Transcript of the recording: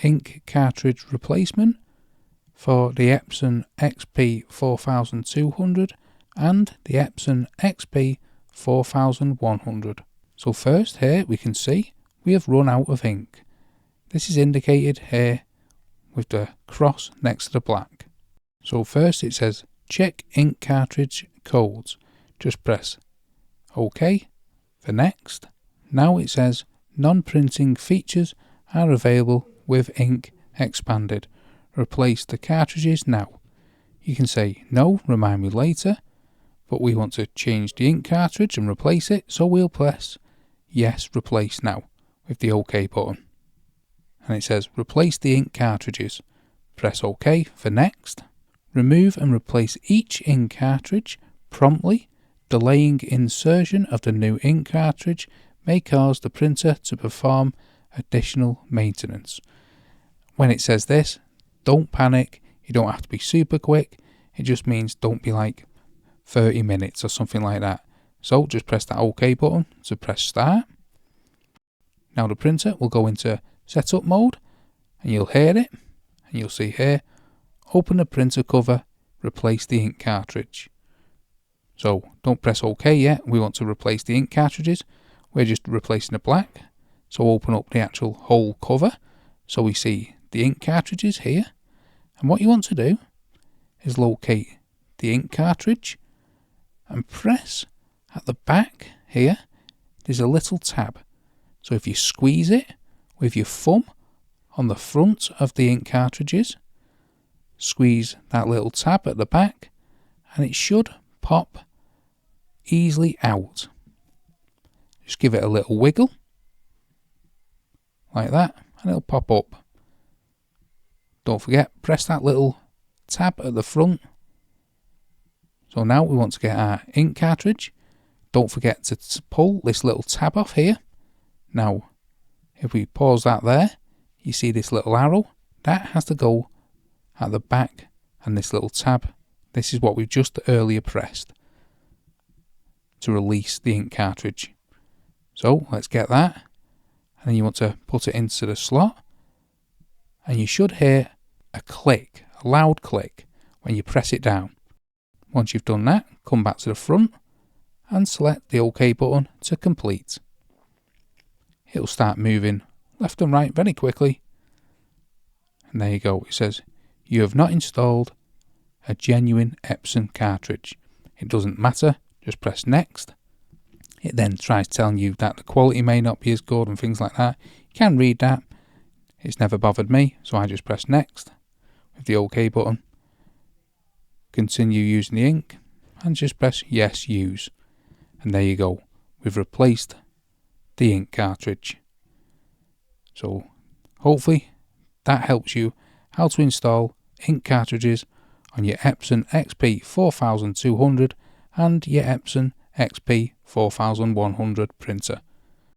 ink cartridge replacement for the Epson XP-4200 and the Epson XP-4100. So first here we can see we have run out of ink. This is indicated here with the cross next to the black. So first it says check ink cartridge codes. Just press OK for next. Now it says non-printing features are available with ink expanded. Replace the cartridges now. You can say no, remind me later, but we want to change the ink cartridge and replace it, so we'll press yes, replace now with the OK button. And it says replace the ink cartridges. Press OK for next. Remove and replace each ink cartridge promptly. Delaying insertion of the new ink cartridge may cause the printer to perform additional maintenance. When it says this, don't panic. You don't have to be super quick. It just means don't be like 30 minutes or something like that. So just press that OK button to press start. Now the printer will go into setup mode and you'll hear it, and you'll see here, open the printer cover, replace the ink cartridge. So don't press OK yet, we want to replace the ink cartridges. We're just replacing the black. So open up the actual whole cover so we see the ink cartridges here. And what you want to do is locate the ink cartridge and press at the back here. There's a little tab. So if you squeeze it with your thumb on the front of the ink cartridges, squeeze that little tab at the back, and it should pop easily out. Just give it a little wiggle like that and it'll pop up. Don't forget, press that little tab at the front. So now we want to get our ink cartridge. Don't forget to pull this little tab off here. Now if we pause that there, you see this little arrow that has to go at the back, and this little tab, this is what we've just earlier pressed to release the ink cartridge. So let's get that, and then you want to put it into the slot, and you should hear a click, a loud click when you press it down. Once you've done that, come back to the front and select the OK button to complete. It'll start moving left and right very quickly, and there you go. It says you have not installed a genuine Epson cartridge. It doesn't matter, just press next. It then tries telling you that the quality may not be as good and things like that. You can read that. It's never bothered me, so I just press next with the OK button. Continue using the ink and just press yes, use. And there you go. We've replaced the ink cartridge. So hopefully that helps you how to install ink cartridges on your Epson XP-4200 and your Epson XP-4100 printer.